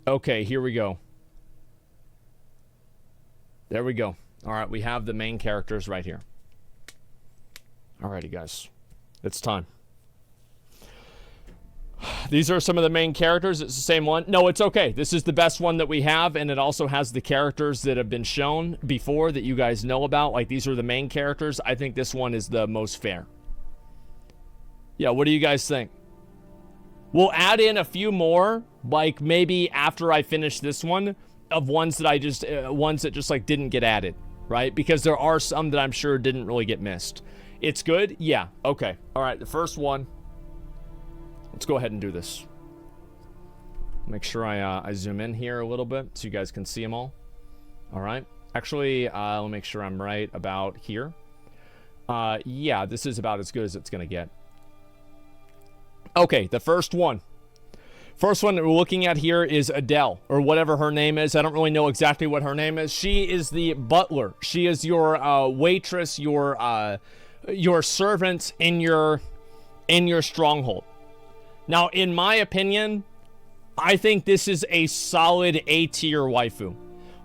Okay, here we go. There we go. All right, we have the main characters right here. Alrighty, guys. It's time. These are some of the main characters. It's the same one. No, it's okay. This is the best one that we have, and it also has the characters that have been shown before that you guys know about. Like, these are the main characters. I think this one is the most fair. Yeah, what do you guys think? We'll add in a few more, like maybe after I finish this one, of ones that I just, ones that just like didn't get added, right? Because there are some that I'm sure didn't really get missed. It's good? Yeah, okay. All right, the first one. Let's go ahead and do this. Make sure I zoom in here a little bit so you guys can see them all. All right. Actually, let me make sure I'm right about here. Yeah, this is about as good as it's going to get. Okay, the first one. First one that we're looking at here is Adele, or whatever her name is. I don't really know exactly what her name is. She is the butler. She is your waitress, your servant in your stronghold. Now, in my opinion, I think this is a solid A-tier waifu.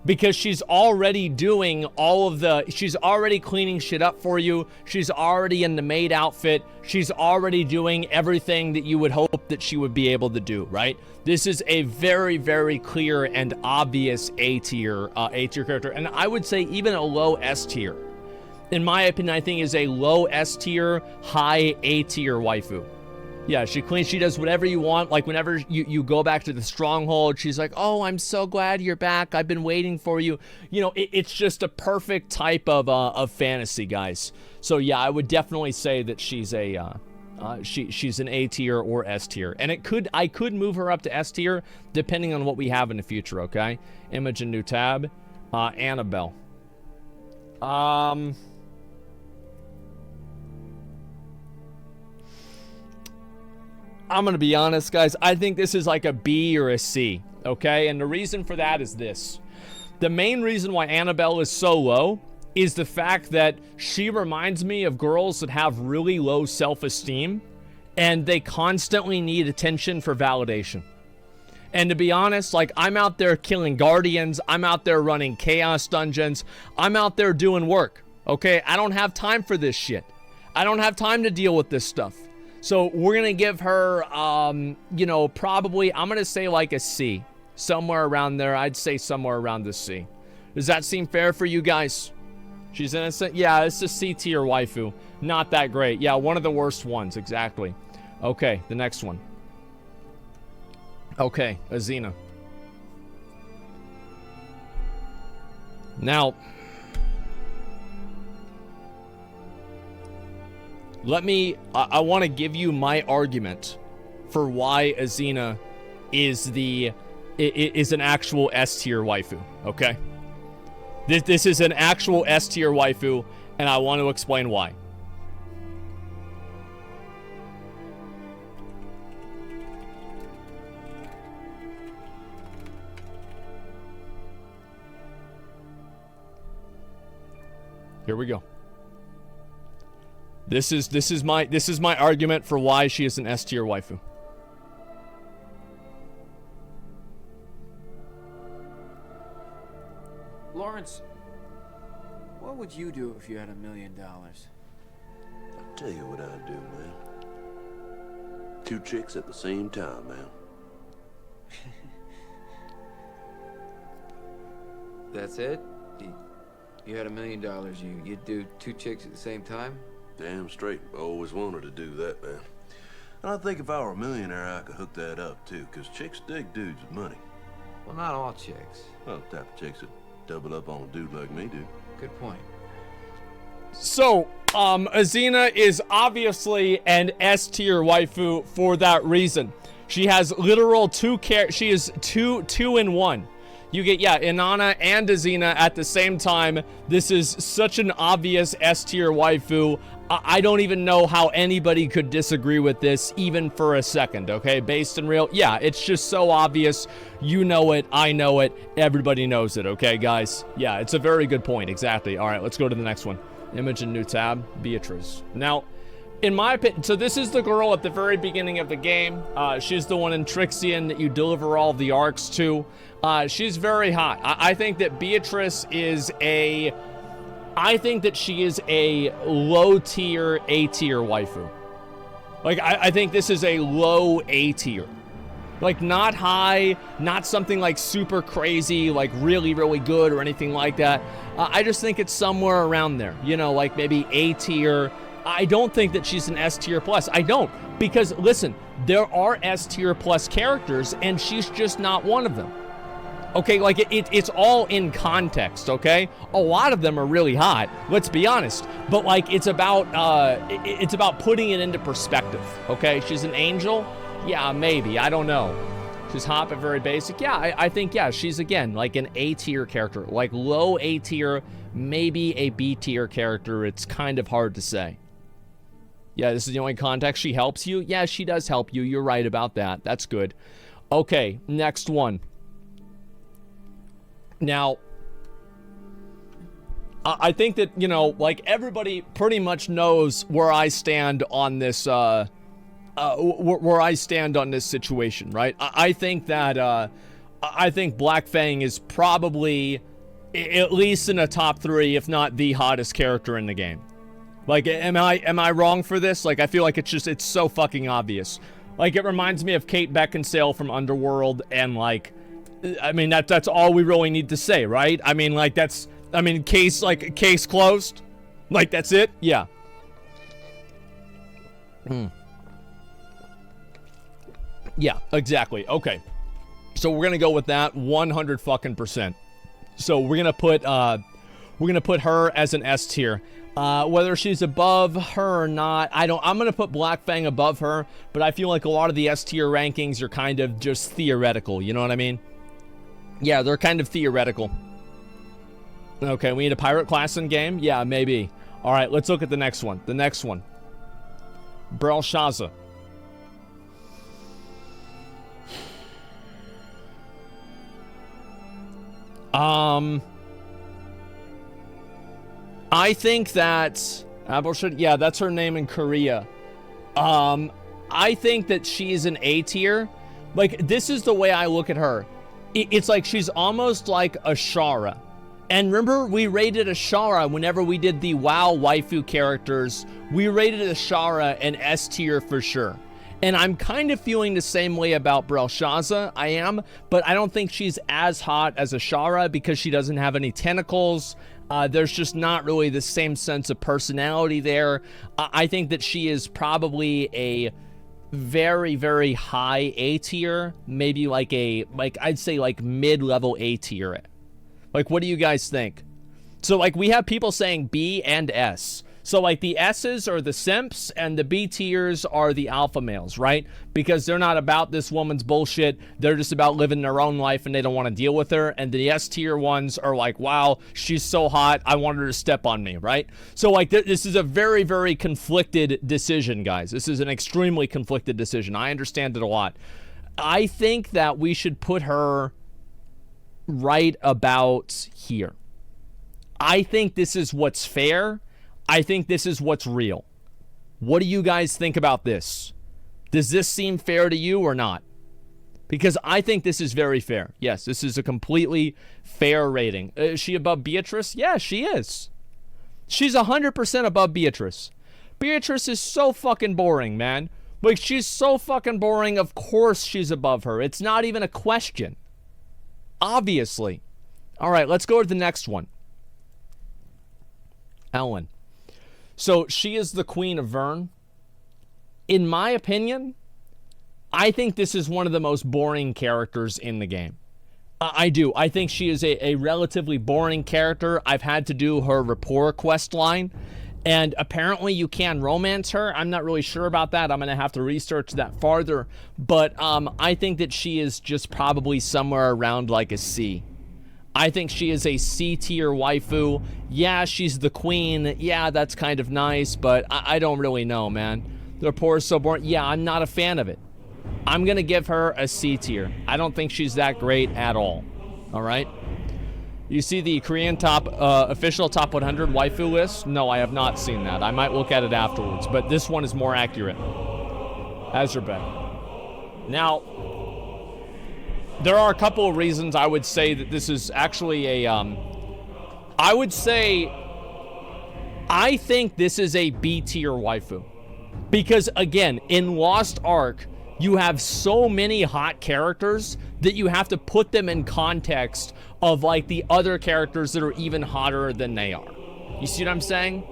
Because she's already doing all of the... She's already cleaning shit up for you. She's already in the maid outfit. She's already doing everything that you would hope that she would be able to do, right? This is a very, very clear and obvious A-tier character. And I would say even a low S-tier. In my opinion, I think is a low S-tier, high A-tier waifu. Yeah, she cleans, she does whatever you want. Like, whenever you go back to the stronghold, she's like, oh, I'm so glad you're back. I've been waiting for you. You know, it's just a perfect type of fantasy, guys. So, yeah, I would definitely say that she's a, she's an A tier or S tier. And I could move her up to S tier, depending on what we have in the future, okay? Image and new tab. Annabelle. I'm going to be honest, guys. I think this is like a B or a C, okay? And the reason for that is this. The main reason why Annabelle is so low is the fact that she reminds me of girls that have really low self-esteem, and they constantly need attention for validation. And to be honest, like, I'm out there killing guardians. I'm out there running chaos dungeons. I'm out there doing work, okay? I don't have time for this shit. I don't have time to deal with this stuff. So we're going to give her, you know, probably, I'm going to say like a C. Somewhere around there. I'd say somewhere around the C. Does that seem fair for you guys? She's innocent? Yeah, it's a C tier waifu. Not that great. Yeah, one of the worst ones, exactly. Okay, the next one. Okay, Azina. Now... I want to give you my argument for why Azina is an actual S tier waifu, okay? This is an actual S tier waifu, and I want to explain why. Here we go. This is my argument for why she is an S tier waifu. Lawrence, what would you do if you had $1 million? I'll tell you what I'd do, man. 2 chicks at the same time, man. That's it? You had $1 million, you'd do 2 chicks at the same time? Damn straight. I always wanted to do that, man. And I think if I were a millionaire, I could hook that up, too, because chicks dig dudes with money. Well, not all chicks. Well, the type of chicks that double up on a dude like me do. Good point. So, Azina is obviously an S tier waifu for that reason. She has literal she is two in one. You get, yeah, Inanna and Azina at the same time. This is such an obvious S tier waifu. I don't even know how anybody could disagree with this even for a second, okay? Based in real, yeah, it's just so obvious. You know it, I know it, everybody knows it, okay, guys? Yeah, it's a very good point, exactly. All right, let's go to the next one. Image and new tab, Beatrice. Now, in my opinion, so this is the girl at the very beginning of the game. She's the one in Trixion that you deliver all the arcs to. She's very hot. I think that Beatrice is I think that she is a low tier, A tier waifu. Like, I think this is a low A tier. Like, not high, not something like super crazy, like really, really good or anything like that. I just think it's somewhere around there. You know, like maybe A tier. I don't think that she's an S tier plus. I don't. Because, listen, there are S tier plus characters, and she's just not one of them. Okay, like it's all in context, okay? A lot of them are really hot, let's be honest. But like it's about putting it into perspective, okay? She's an angel? Yeah, maybe. I don't know. She's hot but very basic. Yeah, I think, yeah, she's again like an A tier character. Like low A tier, maybe a B tier character. It's kind of hard to say. Yeah, this is the only context. She helps you? Yeah, she does help you. You're right about that. That's good. Okay, next one. Now, I think that, you know, like everybody pretty much knows where I stand on this, where I stand on this situation, right? I think that, I think Black Fang is probably at least in the top 3, if not the hottest character in the game. Like, am I wrong for this? Like, I feel like it's so fucking obvious. Like, it reminds me of Kate Beckinsale from Underworld, and like, I mean, that's all we really need to say, right? I mean, like, case closed? Like, that's it? Yeah. Yeah, exactly. Okay. So we're gonna go with that 100 fucking %. So we're gonna put her as an S tier. Whether she's above her or not, I'm gonna put Black Fang above her, but I feel like a lot of the S tier rankings are kind of just theoretical, you know what I mean? Yeah, they're kind of theoretical. Okay, we need a pirate class in game? Yeah, maybe. Alright, let's look at the next one. The next one. Belshazzar. I think that... yeah, that's her name in Korea. I think that she's an A tier. Like, this is the way I look at her. It's like she's almost like Ashara. And remember, we rated Ashara whenever we did the WoW waifu characters. We rated Ashara an S tier for sure. And I'm kind of feeling the same way about Belshazzar. I am, but I don't think she's as hot as Ashara because she doesn't have any tentacles. There's just not really the same sense of personality there. I think that she is probably a very, very high A tier, maybe like I'd say like mid-level A tier. Like, what do you guys think? So like we have people saying B and S. So like the S's are the simps and the B tiers are the alpha males, right? Because they're not about this woman's bullshit. They're just about living their own life and they don't want to deal with her. And the S tier ones are like, wow, she's so hot. I want her to step on me, right? So like this is a very, very conflicted decision, guys. This is an extremely conflicted decision. I understand it a lot. I think that we should put her right about here. I think this is what's fair. I think this is what's real. What do you guys think about this? Does this seem fair to you or not? Because I think this is very fair. Yes, this is a completely fair rating. Is she above Beatrice? Yeah, she is. She's 100% above Beatrice. Beatrice is so fucking boring, man. Like, she's so fucking boring. Of course she's above her. It's not even a question. Obviously. All right, let's go to the next one. Ellen. So she is the Queen of Vern. In my opinion, I think this is one of the most boring characters in the game. I do. I think she is a relatively boring character. I've had to do her rapport quest line, and apparently you can romance her. I'm not really sure about that. I'm going to have to research that farther, but I think that she is just probably somewhere around like a C. I think she is a C-tier waifu. Yeah, she's the queen. Yeah, that's kind of nice, but I don't really know, man. The rapport is so boring. Yeah, I'm not a fan of it. I'm going to give her a C-tier. I don't think she's that great at all. All right? You see the Korean official top 100 waifu list? No, I have not seen that. I might look at it afterwards, but this one is more accurate. Azerbaijan. Now, there are a couple of reasons I would say that this is actually a, I think this is a B tier waifu. Because again, in Lost Ark, you have so many hot characters that you have to put them in context of like the other characters that are even hotter than they are. You see what I'm saying?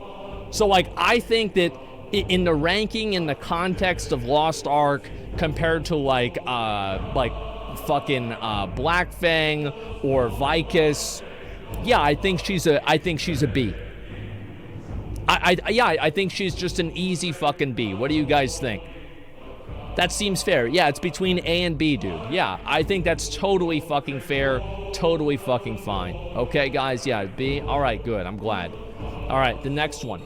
So like, I think that in the ranking, in the context of Lost Ark, compared to like fucking Black Fang or Vicus, yeah, I think she's a B. I think she's just an easy fucking B. What do you guys think? That seems fair. Yeah, it's between A and B, dude. Yeah, I think that's totally fucking fair, totally fucking fine. Okay, guys, yeah, B. All right, good. I'm glad. All right, the next one.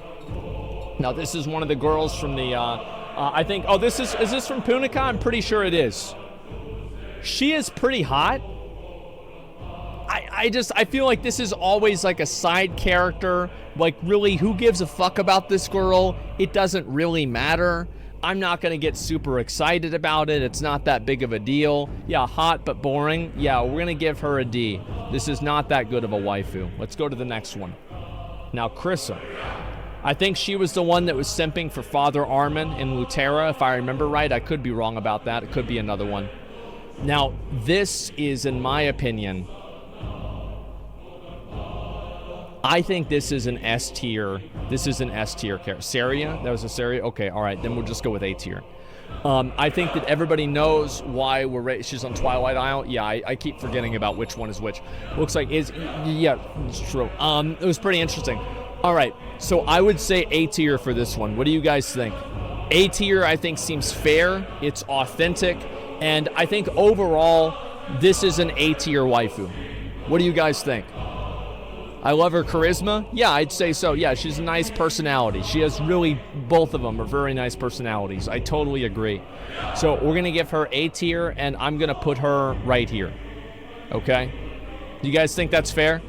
Now, this is one of the girls from the, I think, oh, is this from Punica? I'm pretty sure it is. She is pretty hot. I feel like this is always like a side character. Like, really, who gives a fuck about this girl? It doesn't really matter. I'm not gonna get super excited about it. It's not that big of a deal. Yeah, hot but boring. Yeah, we're gonna give her a D. This is not that good of a waifu. Let's go to the next one. Now, Krissa. I think she was the one that was simping for Father Armin in Lutera, if I remember right. I could be wrong about that. It could be another one. Now, this is, in my opinion, I think this is an S tier. This is an S tier character. Saria? That was a Saria? Okay, all right. Then we'll just go with A tier. I think that everybody knows why she's on Twilight Isle. Yeah, I keep forgetting about which one is which. Looks like yeah, it's true. It was pretty interesting. All right, so I would say A tier for this one. What do you guys think? A tier, I think, seems fair. It's authentic. And I think overall, this is an A tier waifu. What do you guys think? I love her charisma. Yeah, I'd say so. Yeah, she's a nice personality. She has really, both of them are very nice personalities. I totally agree. So we're going to give her A tier, and I'm going to put her right here. Okay? You guys think that's fair?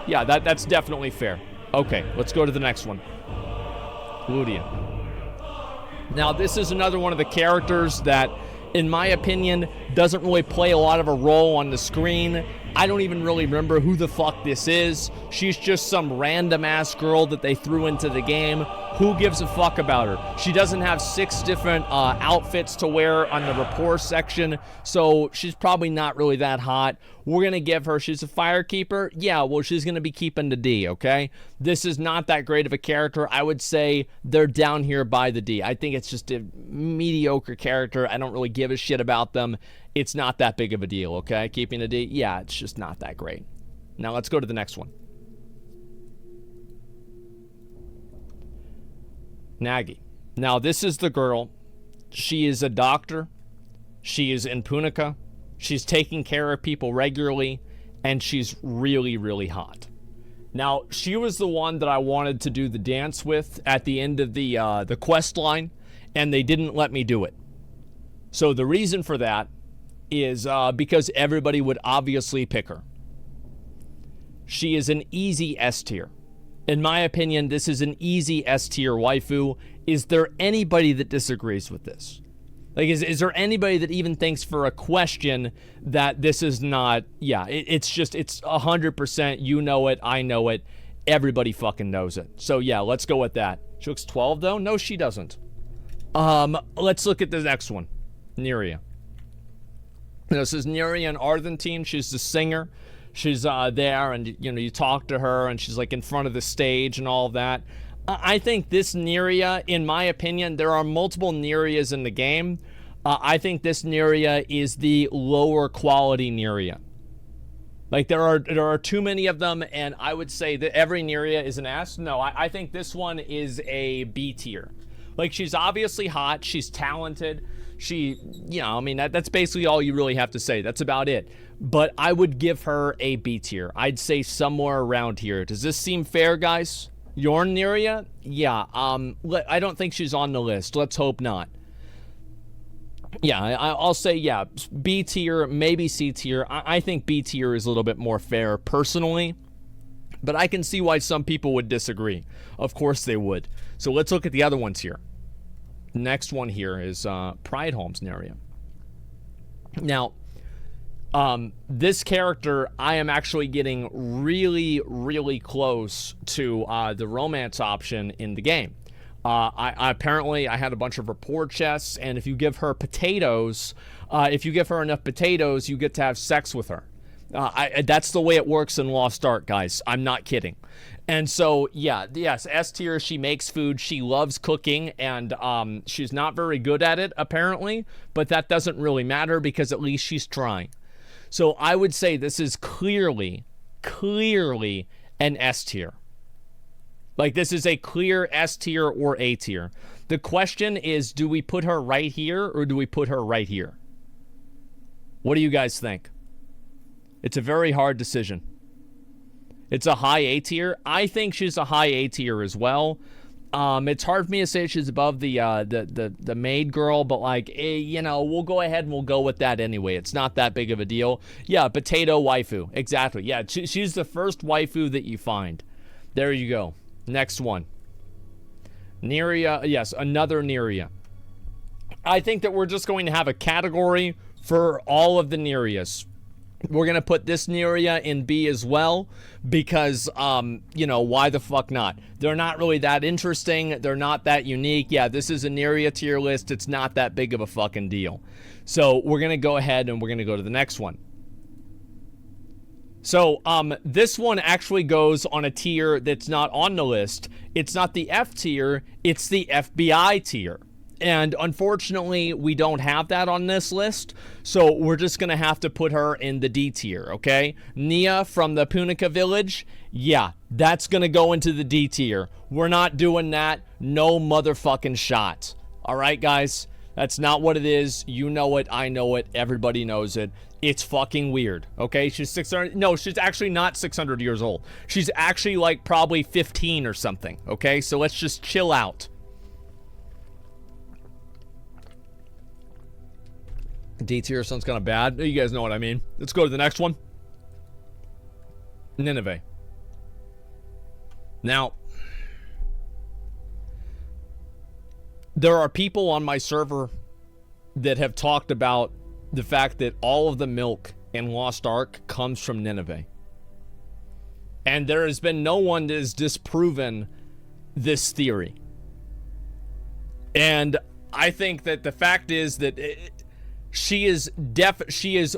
Yeah, that's definitely fair. Okay, let's go to the next one. Ludian. Now, this is another one of the characters that, in my opinion, doesn't really play a lot of a role on the screen. I don't even really remember who the fuck this is. She's just some random-ass girl that they threw into the game. Who gives a fuck about her? She doesn't have 6 different outfits to wear on the rapport section, so she's probably not really that hot. We're going to give her, she's a firekeeper? Yeah, well, she's going to be keeping the D, okay? This is not that great of a character. I would say they're down here by the D. I think it's just a mediocre character. I don't really give a shit about them. It's not that big of a deal, okay? Keeping a D? Yeah, it's just not that great. Now let's go to the next one. Nagi. Now this is the girl. She is a doctor. She is in Punica. She's taking care of people regularly, and she's really, really hot. Now, she was the one that I wanted to do the dance with at the end of the quest line, and they didn't let me do it. So the reason for that is because everybody would obviously pick her. She is an easy S tier. In my opinion, this is an easy S tier waifu. Is there anybody that disagrees with this? Like, is there anybody that even thinks for a question that this is not, yeah, it's 100%, you know it, I know it, everybody fucking knows it. So yeah, let's go with that. She looks 12 though? No, she doesn't. Let's look at the next one. Neria. This is Neria and Argentine. She's the singer. She's there, and you talk to her, and she's like in front of the stage and all of that. I think this Neria, in my opinion, there are multiple Nerias in the game. I think this Neria is the lower quality Neria. Like, there are too many of them, and I would say that every Neria is an S. No, I think this one is a B tier. Like, she's obviously hot. She's talented. She, I mean, that's basically all you really have to say. That's about it. But I would give her a B tier. I'd say somewhere around here. Does this seem fair, guys? Yorn Neria? Yeah, I don't think she's on the list. Let's hope not. Yeah, I'll say, yeah, B tier, maybe C tier. I think B tier is a little bit more fair personally, but I can see why some people would disagree. Of course they would. So let's look at the other ones here. Next one here is Pride Homes Neria. Now, this character, I am actually getting really, really close to the romance option in the game. I apparently had a bunch of rapport chests, and if you give her potatoes, if you give her enough potatoes, you get to have sex with her. That's the way it works in Lost Ark, guys. I'm not kidding. And so, yeah, yes, S tier, she makes food, she loves cooking, and she's not very good at it, apparently, but that doesn't really matter because at least she's trying. So I would say this is clearly an S tier. Like, this is a clear S tier or A tier. The question is, do we put her right here or do we put her right here? What do you guys think? It's a very hard decision. It's a high A tier. I think she's a high A tier as well. It's hard for me to say she's above the maid girl, but like, you know, we'll go ahead and we'll go with that anyway. It's not that big of a deal. Yeah, potato waifu. Exactly. Yeah, she's the first waifu that you find. There you go. Next one. Neria. Yes, another Neria. I think that we're just going to have a category for all of the Nerias. We're going to put this Neria in B as well because, you know, why the fuck not? They're not really that interesting. They're not that unique. Yeah, this is a Neria tier list. It's not that big of a fucking deal. So we're going to go ahead and we're going to go to the next one. So, this one actually goes on a tier that's not on the list. It's not the F tier, it's the FBI tier. And unfortunately, we don't have that on this list, so we're just gonna have to put her in the D tier, okay? Nia from the Punica village, yeah, that's gonna go into the D tier. We're not doing that, no motherfucking shot. Alright, guys? That's not what it is. You know it, I know it, everybody knows it. It's fucking weird, okay? She's 600, no, she's actually not 600 years old. She's actually like probably 15 or something, okay? So let's just chill out. D tier sounds kind of bad. You guys know what I mean. Let's go to the next one. Nineveh. Now, there are people on my server that have talked about the fact that all of the milk in Lost Ark comes from Nineveh. And there has been no one that has disproven this theory. And I think that the fact is that she is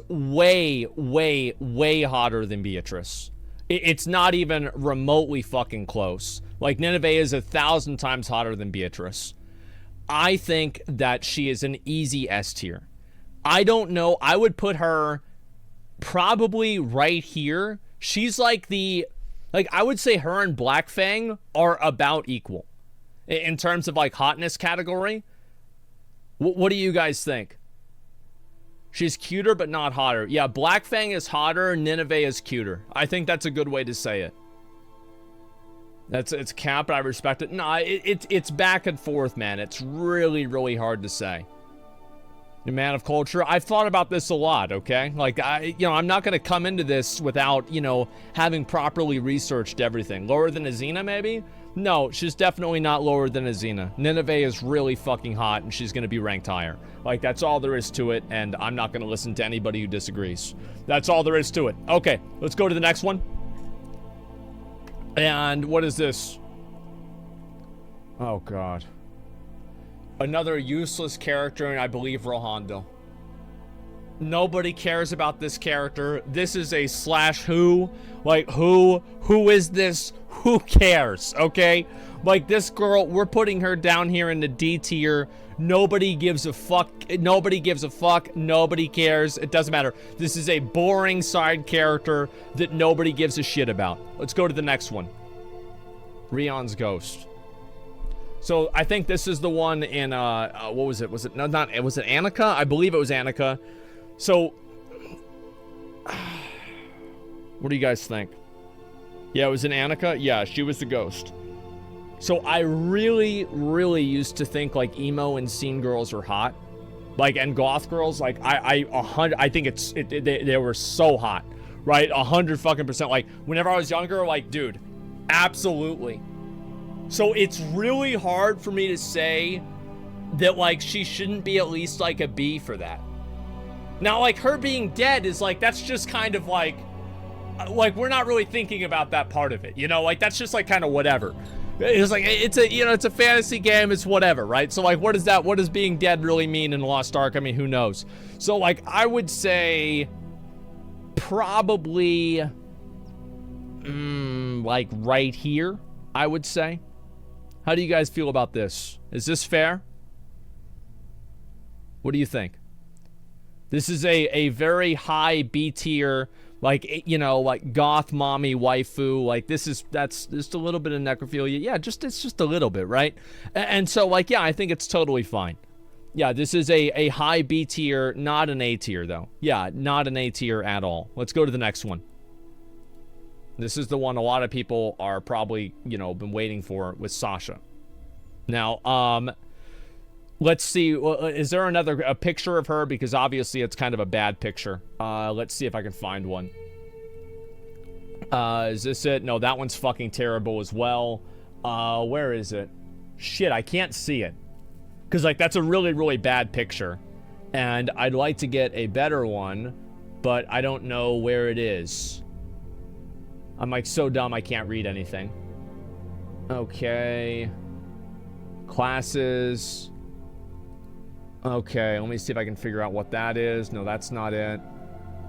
way, way, way hotter than Beatrice. It's not even remotely fucking close. Like, Nineveh is 1,000 times hotter than Beatrice. I think that she is an easy S tier. I don't know. I would put her probably right here. She's like I would say her and Black Fang are about equal in terms of like hotness category. What do you guys think? She's cuter, but not hotter. Yeah, Black Fang is hotter. Nineveh is cuter. I think that's a good way to say it. It's cap, but I respect it. No, it's back and forth, man. It's really, really hard to say. The man of culture. I've thought about this a lot, okay? Like, I'm not going to come into this without, having properly researched everything. Lower than Azina, maybe? No, she's definitely not lower than Azina. Nineveh is really fucking hot, and she's going to be ranked higher. Like, that's all there is to it, and I'm not going to listen to anybody who disagrees. That's all there is to it. Okay, let's go to the next one. And what is this? Oh, God. Another useless character, and I believe Rohando. Nobody cares about this character. This is a /who. Like, who is this? Who cares, okay? Like, this girl, we're putting her down here in the D tier. Nobody gives a fuck. Nobody gives a fuck. Nobody cares. It doesn't matter. This is a boring side character that nobody gives a shit about. Let's go to the next one. Rion's Ghost. So I think this is the one in what was it? Was it was it Annika? I believe it was Annika. So what do you guys think? Yeah, it was in Annika. Yeah, she was the ghost. So I really, really used to think like emo and scene girls are hot. Like, and goth girls, like, I think they were so hot, right? 100 fucking percent. Like, whenever I was younger, like, dude, absolutely. So it's really hard for me to say that, like, she shouldn't be at least, like, a B for that. Now, like, her being dead is, like, that's just kind of, like, we're not really thinking about that part of it, you know? Like, that's just, like, kind of whatever. It's like, it's a, you know, it's a fantasy game, it's whatever, right? So, like, what does being dead really mean in Lost Ark? I mean, who knows? So, like, I would say probably, like, right here, I would say. How do you guys feel about this? Is this fair? What do you think? This is a very high B tier, like, you know, like goth mommy waifu. Like, that's just a little bit of necrophilia. Yeah, it's just a little bit, right? And so, like, yeah, I think it's totally fine. Yeah, this is a high B tier, not an A tier, though. Yeah, not an A tier at all. Let's go to the next one. This is the one a lot of people are probably, you know, been waiting for with Sasha. Now, let's see. Is there a picture of her? Because obviously it's kind of a bad picture. Let's see if I can find one. Is this it? No, that one's fucking terrible as well. Where is it? Shit, I can't see it. Because, like, that's a really, really bad picture. And I'd like to get a better one, but I don't know where it is. I'm, like, so dumb I can't read anything. Okay. Classes. Okay, let me see if I can figure out what that is. No, that's not it.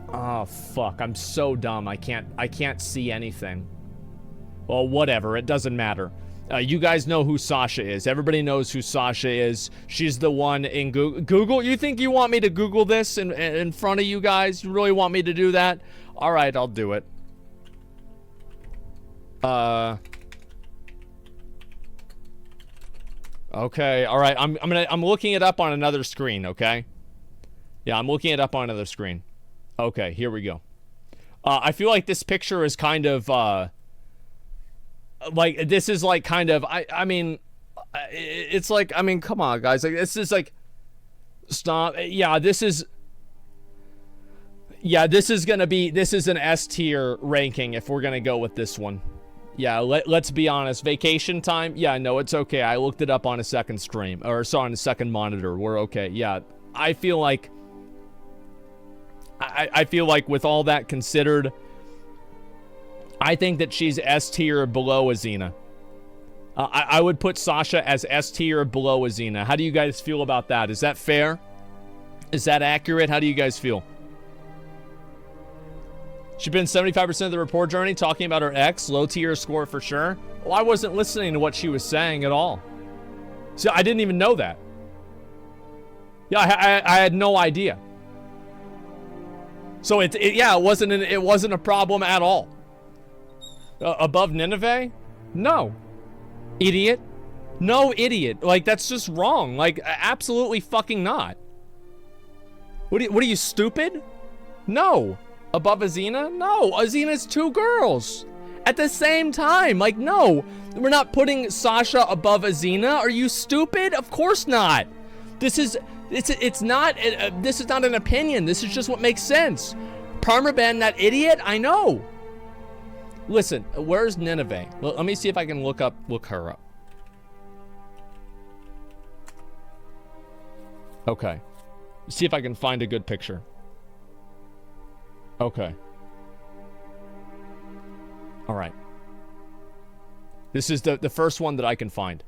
Oh, fuck. I'm so dumb. I can't see anything. Well, whatever. It doesn't matter. You guys know who Sasha is. Everybody knows who Sasha is. She's the one in Google. You think you want me to Google this in front of you guys? You really want me to do that? All right, I'll do it. Okay, all right. I'm looking it up on another screen, okay? Yeah, I'm looking it up on another screen. Okay, here we go. I feel like this picture is kind of like, this is like kind of, I mean, it's like, I mean, come on, guys. Like, this is like, stop. Yeah, this is an S tier ranking if we're gonna go with this one. Yeah, let's be honest. Vacation time? Yeah, no, it's okay. I looked it up on a second stream. Or, sorry, on a second monitor. We're okay. Yeah, I feel like... I feel like with all that considered, I think that she's S tier below Azina. I would put Sasha as S tier below Azina. How do you guys feel about that? Is that fair? Is that accurate? How do you guys feel? She's been 75% of the report journey talking about her ex. Low tier score for sure. Well, I wasn't listening to what she was saying at all. So I didn't even know that. Yeah, I had no idea. So it wasn't a problem at all. Above Nineveh? No. Idiot. No, idiot. Like, that's just wrong. Like, absolutely fucking not. What are you, stupid? No. Above Azina? No, Azina's two girls at the same time. Like, no, we're not putting Sasha above Azina. Are you stupid? Of course not. This is not an opinion. This is just what makes sense. Parmaban, that idiot. I know. Listen, where's Nineveh? Let me see if I can look her up. Okay, see if I can find a good picture. Okay. All right. This is the first one that I can find.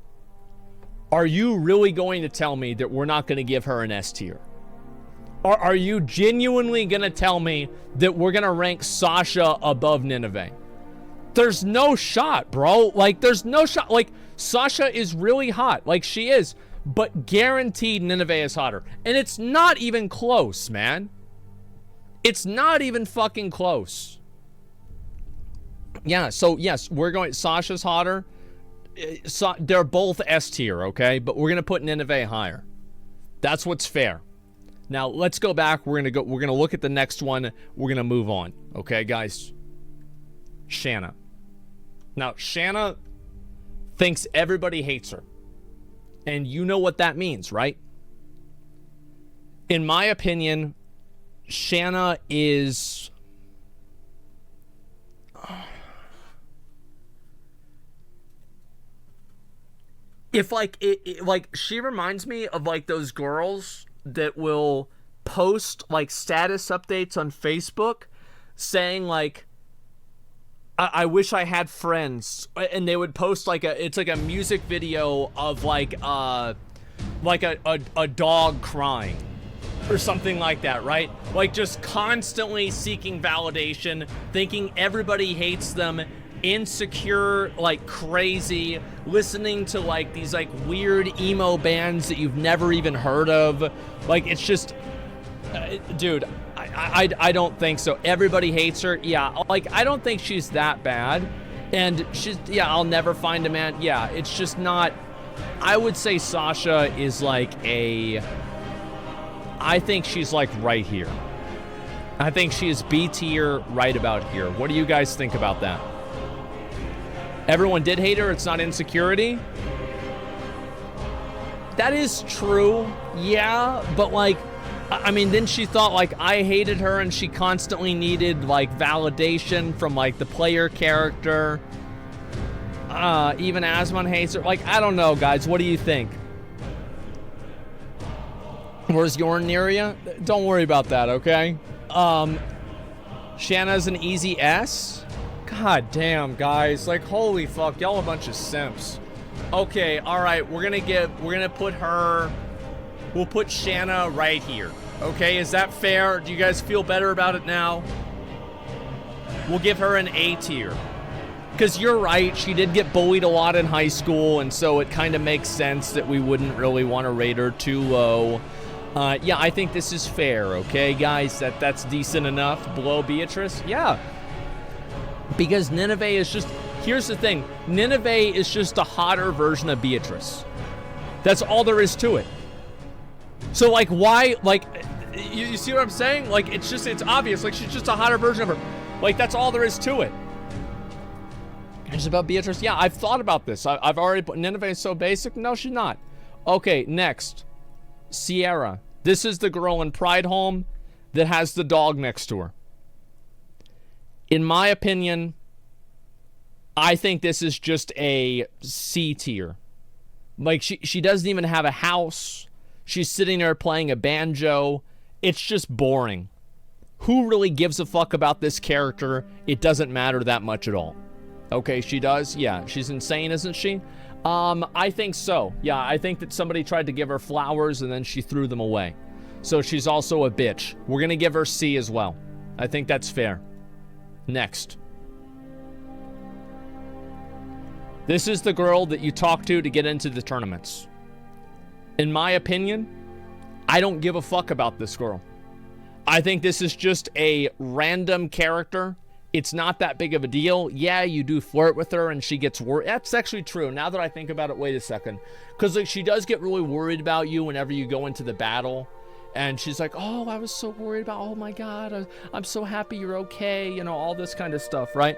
Are you really going to tell me that we're not going to give her an S tier? Or are you genuinely going to tell me that we're going to rank Sasha above Nineveh? There's no shot, bro. Like, there's no shot. Like, Sasha is really hot. Like, she is. But guaranteed Nineveh is hotter. And it's not even close, man. It's not even fucking close. Yeah, so yes, we're going... Sasha's hotter. They're both S tier, okay? But we're going to put Nineveh higher. That's what's fair. Now, let's go back. We're going to look at the next one. We're going to move on. Okay, guys? Shanna. Now, Shanna thinks everybody hates her. And you know what that means, right? In my opinion, Shanna is... If, like, like, she reminds me of, like, those girls that will post, like, status updates on Facebook saying, like, I wish I had friends, and they would post, like, it's like a music video of, like a dog crying or something like that, right? Like, just constantly seeking validation, thinking everybody hates them, insecure like crazy, listening to like these like weird emo bands that you've never even heard of. Like, it's just dude, I don't think so. Everybody hates her. Yeah, like, I don't think she's that bad, and she's, yeah, I'll never find a man. Yeah, it's just not. I would say Sasha is like I think she's like right here. I think she is B tier right about here. What do you guys think about that? Everyone did hate her. It's not insecurity. That is true. Yeah, but like, I mean, then she thought like I hated her and she constantly needed like validation from like the player character. Even Asmon hates her. Like, I don't know, guys. What do you think? Where's Yorn near you? Don't worry about that, okay? Shanna's an easy S. God damn, guys. Like, holy fuck. Y'all a bunch of simps. Okay, alright. We're gonna put her... We'll put Shanna right here. Okay, is that fair? Do you guys feel better about it now? We'll give her an A tier. Because you're right, she did get bullied a lot in high school, and so it kind of makes sense that we wouldn't really want to rate her too low. Yeah, I think this is fair, okay, guys? That's decent enough. Below Beatrice? Yeah. Because Nineveh is just... Here's the thing. Nineveh is just a hotter version of Beatrice. That's all there is to it. So, like, why... Like, you see what I'm saying? Like, it's obvious. Like, she's just a hotter version of her. Like, that's all there is to it. It's about Beatrice. Yeah, I've thought about this. I've already put... Nineveh is so basic. No, she's not. Okay, next. Sierra. This is the girl in Pride Home that has the dog next to her. In my opinion, I think this is just a C tier. Like, she doesn't even have a house. She's sitting there playing a banjo. It's just boring. Who really gives a fuck about this character? It doesn't matter that much at all. Okay, she does? Yeah, she's insane, isn't she? I think so. Yeah, I think that somebody tried to give her flowers and then she threw them away. So she's also a bitch. We're gonna give her C as well. I think that's fair. Next. This is the girl that you talk to get into the tournaments. In my opinion, I don't give a fuck about this girl. I think this is just a random character. It's not that big of a deal. Yeah, you do flirt with her and she gets worried. That's actually true. Now that I think about it, wait a second. Because like, she does get really worried about you whenever you go into the battle. And she's like, oh, I was so worried about, oh my God, I'm so happy you're okay. You know, all this kind of stuff, right?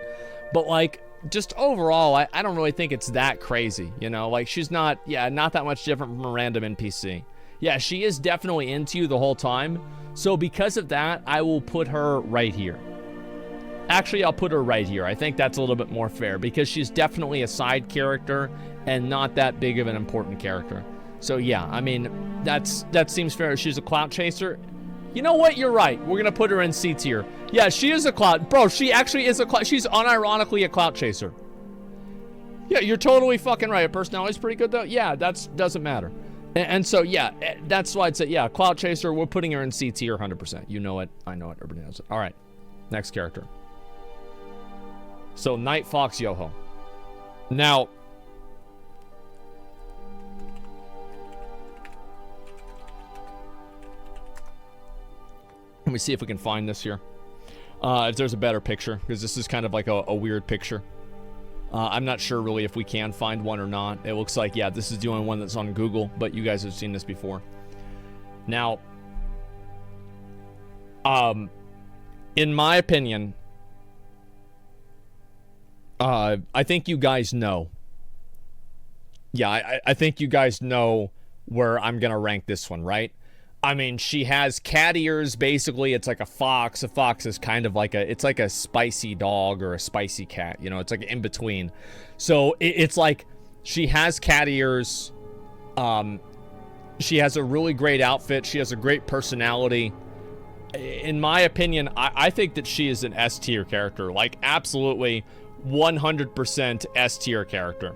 But like, just overall, I don't really think it's that crazy. You know, like she's not, yeah, not that much different from a random NPC. Yeah, she is definitely into you the whole time. So because of that, I will put her right here. Actually, I'll put her right here. I think that's a little bit more fair because she's definitely a side character and not that big of an important character. So yeah, I mean, that seems fair. She's a clout chaser. You know what? You're right. We're gonna put her in C tier. Yeah, she is a clout. Bro, she actually is a clout. She's unironically a clout chaser. Yeah, you're totally fucking right. Her personality's pretty good though. Yeah, doesn't matter. And so yeah, that's why I'd say yeah, clout chaser. We're putting her in C tier 100%. You know it. I know it. Everybody knows it. All right, next character. So Night Fox Yoho. Now, let me see if we can find this here. If there's a better picture, because this is kind of like a weird picture. I'm not sure really if we can find one or not. It looks like, yeah, this is the only one that's on Google, but you guys have seen this before. Now, in my opinion, I think you guys know. Yeah, I think you guys know where I'm going to rank this one, right? I mean, she has cat ears. Basically, it's like a fox. A fox is kind of like it's like a spicy dog or a spicy cat. You know, it's like in between. So it's like she has cat ears. She has a really great outfit. She has a great personality. In my opinion, I think that she is an S tier character. Like, absolutely 100% S tier character.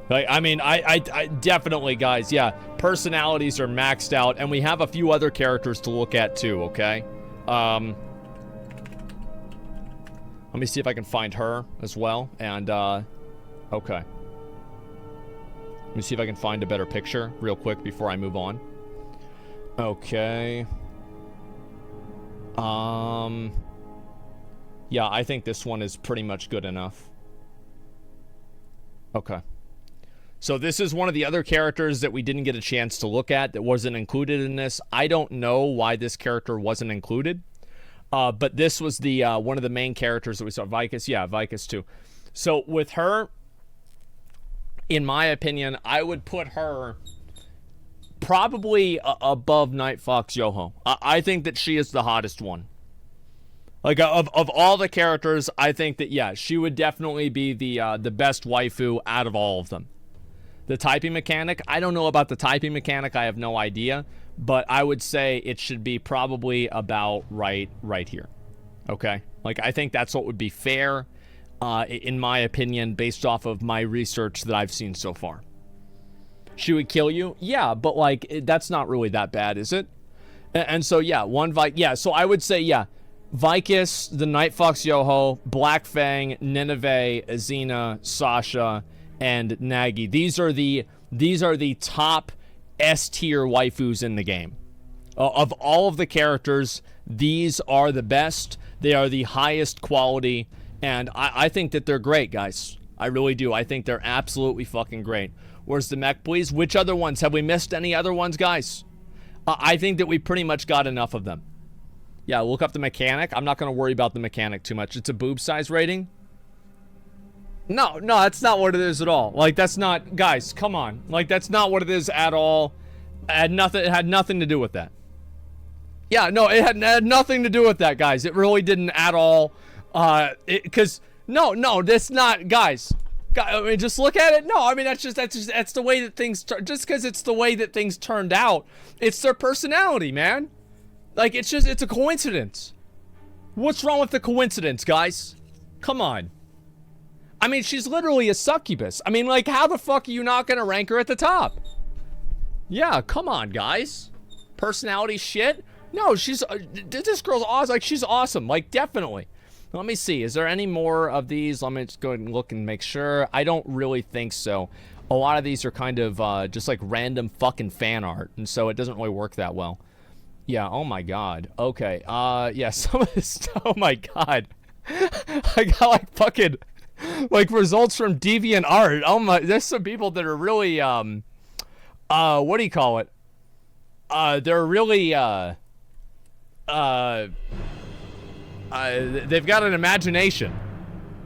Like, I mean, I definitely, guys, yeah, personalities are maxed out, and we have a few other characters to look at too, okay? Let me see if I can find her as well, and, okay. Let me see if I can find a better picture real quick before I move on. Okay. Yeah, I think this one is pretty much good enough. Okay. So this is one of the other characters that we didn't get a chance to look at that wasn't included in this. I don't know why this character wasn't included. But this was the one of the main characters that we saw. Vicus, yeah, Vicus too. So with her, in my opinion, I would put her probably above Night Fox Yoho. I think that she is the hottest one. Like, of all the characters, I think that, yeah, she would definitely be the best waifu out of all of them. The typing mechanic, I don't know about the typing mechanic, I have no idea, but I would say it should be probably about right here. Okay? Like, I think that's what would be fair, in my opinion, based off of my research that I've seen so far. She would kill you? Yeah, but, like, that's not really that bad, is it? And so, yeah, so I would say, yeah, Vicus, the Night Fox Yoho, Black Fang, Nineveh, Azina, Sasha, and Nagi. These are the top S tier waifus in the game. Of all of the characters, these are the best. They are the highest quality, and I think that they're great, guys. I really do. I think they're absolutely fucking great. Where's the mech, please? Which other ones? Have we missed any other ones, guys? I think that we pretty much got enough of them. Yeah, look up the mechanic. I'm not going to worry about the mechanic too much. It's a boob size rating. No, that's not what it is at all. Like, that's not... Guys, come on. Like, that's not what it is at all. It had nothing to do with that. Yeah, no, it had nothing to do with that, guys. It really didn't at all. Because... No, that's not... Guys... I mean, just look at it. No, I mean, that's the way that things... Just because it's the way that things turned out. It's their personality, man. Like, it's a coincidence. What's wrong with the coincidence, guys? Come on. I mean, she's literally a succubus. I mean, like, how the fuck are you not gonna rank her at the top? Yeah, come on, guys. Personality shit? No, this girl's awesome. Like, she's awesome. Like, definitely. Let me see. Is there any more of these? Let me just go ahead and look and make sure. I don't really think so. A lot of these are kind of just like random fucking fan art, and so it doesn't really work that well. Yeah, oh my god. Okay, yeah, some of this stuff, oh my god. I got like fucking, like results from DeviantArt. Oh my, there's some people that are really, what do you call it? They're really, they've got an imagination.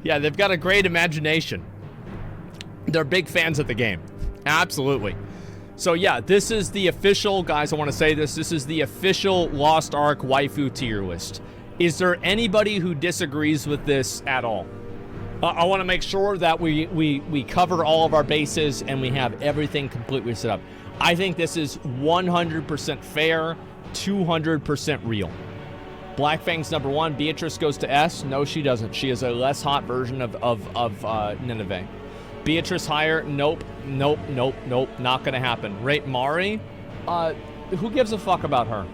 Yeah, they've got a great imagination. They're big fans of the game. Absolutely. So yeah, this is the official, guys, I want to say this is the official Lost Ark waifu tier list. Is there anybody who disagrees with this at all? I want to make sure that we cover all of our bases and we have everything completely set up. I think this is 100% fair, 200% real. Black Fang's number 1. Beatrice goes to S. No, she doesn't. She is a less hot version of Nineveh. Beatrice higher? Nope. Not gonna happen. Rate Mari? Who gives a fuck about her?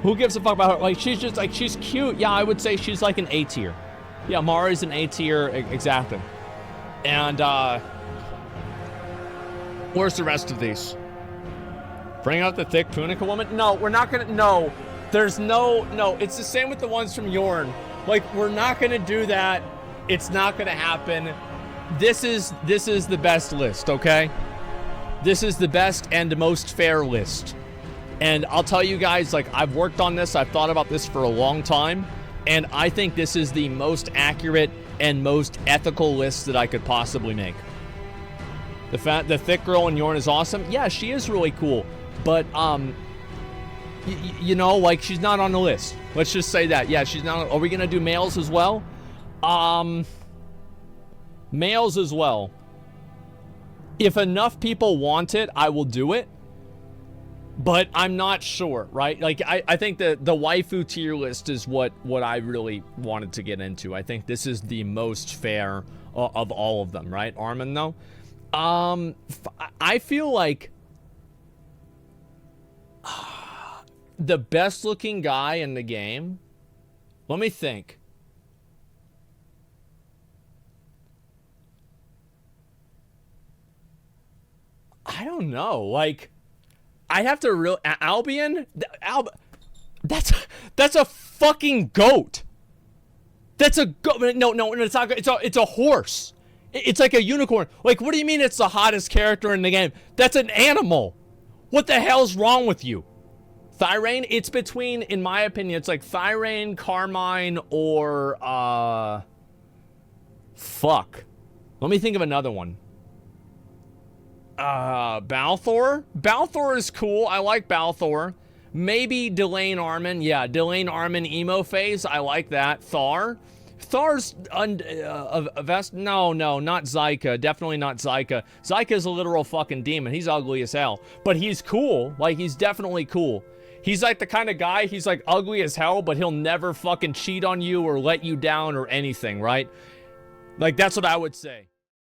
Who gives a fuck about her? Like, she's just, like, she's cute. Yeah, I would say she's like an A tier. Yeah, Mari's an A tier, exactly. And, where's the rest of these? Bring out the thick Punica woman? No, we're not gonna, no. There's no, it's the same with the ones from Yorn. Like, we're not gonna do that. It's not gonna happen. This is the best list, okay? This is the best and most fair list. And I'll tell you guys, like, I've worked on this, I've thought about this for a long time, and I think this is the most accurate and most ethical list that I could possibly make. The thick girl in Yorn is awesome. Yeah, she is really cool. But you know, like, she's not on the list. Let's just say that. Yeah, she's not. Are we gonna do males as well? Males as well. If enough people want it, I will do it. But I'm not sure, right? Like, I think the waifu tier list is what I really wanted to get into. I think this is the most fair of all of them, right? Armin, though? I feel like the best looking guy in the game, let me think. I don't know, like, I have to Albion? That's a fucking goat. That's a goat. No, it's not. It's a horse. It's like a unicorn. Like, what do you mean it's the hottest character in the game? That's an animal. What the hell's wrong with you? Thyrane? It's between, in my opinion, it's like Thyrane, Carmine, or, fuck. Let me think of another one. Balthor? Balthor is cool. I like Balthor. Maybe Delane Armin. Yeah, Delane Armin emo phase. I like that. Thar's no, not Zyka. Definitely not Zyka. Zyka's a literal fucking demon. He's ugly as hell. But he's cool. Like, he's definitely cool. He's like the kind of guy, he's like ugly as hell, but he'll never fucking cheat on you or let you down or anything, right? Like, that's what I would say.